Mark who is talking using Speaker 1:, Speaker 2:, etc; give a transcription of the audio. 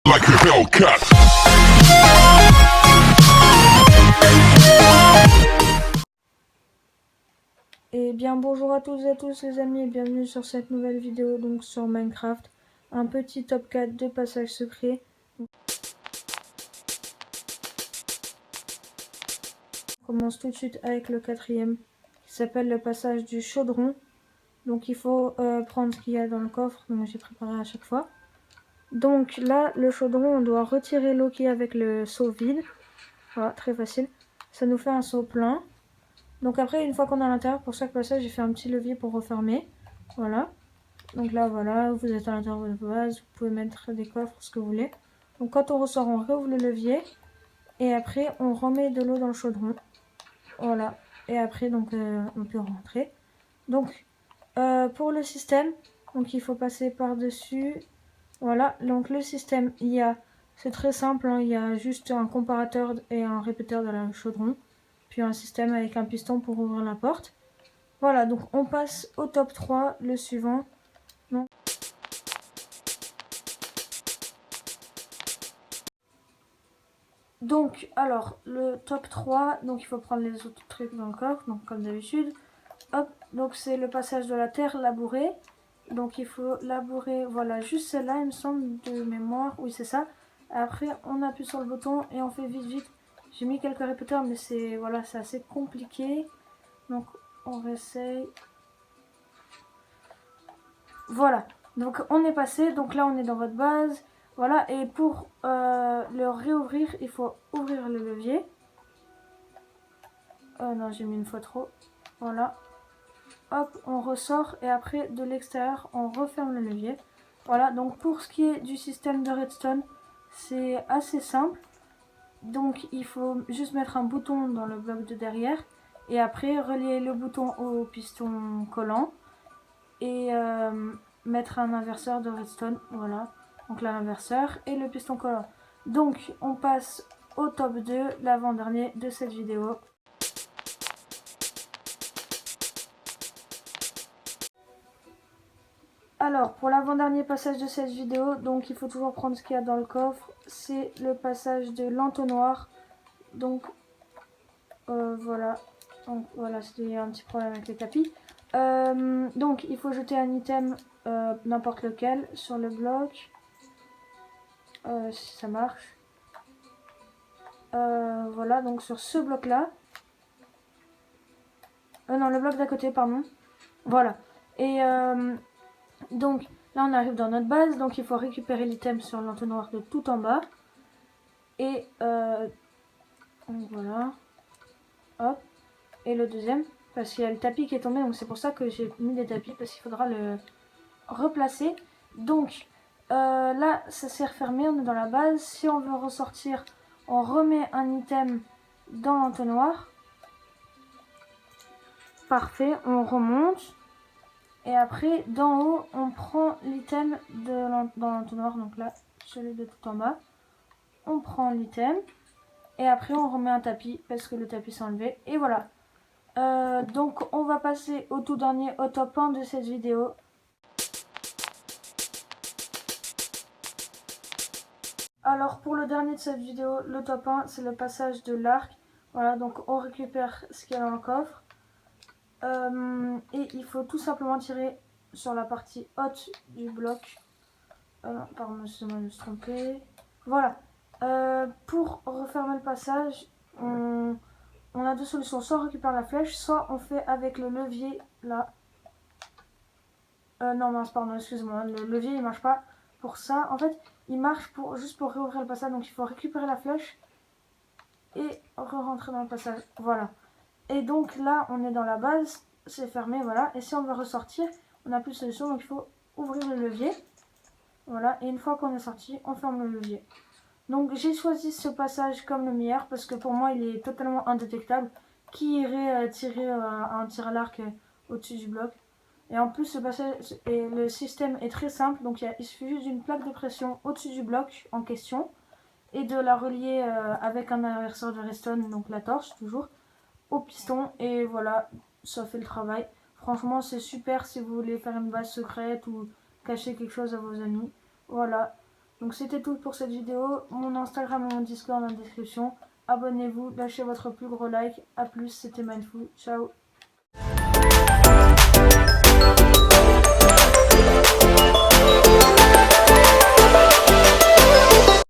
Speaker 1: like a Hellcat.
Speaker 2: Et bien bonjour à toutes et à tous les amis et bienvenue sur cette nouvelle vidéo donc sur Minecraft. Un petit top 4 de passages secrets. On commence tout de suite avec le quatrième qui s'appelle le passage du chaudron. Donc il faut prendre ce qu'il y a dans le coffre, donc j'ai préparé à chaque fois. Donc là le chaudron on doit retirer l'eau qui est avec le seau vide. Voilà, très facile. Ça nous fait un seau plein. Donc après une fois qu'on est à l'intérieur, pour chaque passage j'ai fait un petit levier pour refermer. Voilà. Donc là, voilà, vous êtes à l'intérieur de votre base, vous pouvez mettre des coffres, ce que vous voulez. Donc quand on ressort, on réouvre le levier. Et après, on remet de l'eau dans le chaudron. Voilà. Et après, donc, on peut rentrer. Donc, pour le système, donc il faut passer par-dessus. Voilà. Donc le système, c'est très simple, hein, il y a juste un comparateur et un répéteur dans le chaudron. Puis un système avec un piston pour ouvrir la porte. Voilà, donc on passe au top 3, le suivant. Donc, alors, le top 3, donc il faut prendre les autres trucs dans le coffre, donc comme d'habitude. Hop, donc c'est le passage de la terre labourée. Donc il faut labourer, voilà, juste celle-là, il me semble, de mémoire. Oui, c'est ça. Après, on appuie sur le bouton et on fait vite, vite. J'ai mis quelques répéteurs, mais c'est voilà, c'est assez compliqué. Donc, on réessaye. Voilà, donc on est passé, donc là on est dans votre base. Voilà, et pour le réouvrir, il faut ouvrir le levier. Oh non, j'ai mis une fois trop. Voilà. Hop, on ressort et après de l'extérieur, on referme le levier. Voilà, donc pour ce qui est du système de redstone, c'est assez simple. Donc il faut juste mettre un bouton dans le bloc de derrière et après relier le bouton au piston collant et mettre un inverseur de redstone. Voilà, donc l'inverseur et le piston collant. Donc on passe au top 2, l'avant-dernier de cette vidéo. Alors, pour l'avant-dernier passage de cette vidéo, donc il faut toujours prendre ce qu'il y a dans le coffre. C'est le passage de l'entonnoir. Donc, voilà. Donc, voilà, c'était un petit problème avec les tapis. Donc, il faut jeter un item, n'importe lequel, sur le bloc. Si ça marche. Voilà, donc sur ce bloc-là. Non, le bloc d'à côté, pardon. Voilà. Et donc, là, on arrive dans notre base. Donc, il faut récupérer l'item sur l'entonnoir de tout en bas. Et donc voilà. Hop. Et le deuxième. Parce qu'il y a le tapis qui est tombé. Donc c'est pour ça que j'ai mis des tapis. Parce qu'il faudra le replacer. Donc là, ça s'est refermé. On est dans la base. Si on veut ressortir, on remet un item dans l'entonnoir. Parfait. On remonte. Et après, d'en haut, on prend l'item dans l'entonnoir. Donc là, celui de tout en bas. On prend l'item. Et après, on remet un tapis parce que le tapis s'est enlevé. Et voilà. Donc, on va passer au tout dernier, au top 1 de cette vidéo. Alors, pour le dernier de cette vidéo, le top 1, c'est le passage de l'arc. Voilà, donc on récupère ce qu'il y a dans le coffre. Et il faut tout simplement tirer sur la partie haute du bloc. Pardon, excusez-moi, je me suis trompée. Voilà. Pour refermer le passage, on a deux solutions. Soit on récupère la flèche, soit on fait avec le levier là. Non, mince, pardon, excuse-moi. Le levier il marche pas pour ça. En fait, il marche juste pour réouvrir le passage. Donc il faut récupérer la flèche et re-rentrer dans le passage. Voilà. Et donc là, on est dans la base. C'est fermé, voilà. Et si on veut ressortir, on n'a plus de solution. Donc il faut ouvrir le levier. Voilà. Et une fois qu'on est sorti, on ferme le levier. Donc j'ai choisi ce passage comme le meilleur parce que pour moi il est totalement indétectable. Qui irait tirer un tir à l'arc au-dessus du bloc? Et en plus ce passage et le système est très simple, donc il suffit juste d'une plaque de pression au-dessus du bloc en question et de la relier avec un inverseur de redstone, donc la torche toujours, au piston et voilà, ça fait le travail. Franchement c'est super si vous voulez faire une base secrète ou cacher quelque chose à vos amis. Voilà. Donc c'était tout pour cette vidéo. Mon Instagram et mon Discord en description. Abonnez-vous, lâchez votre plus gros like. A plus, c'était Mindful. Ciao.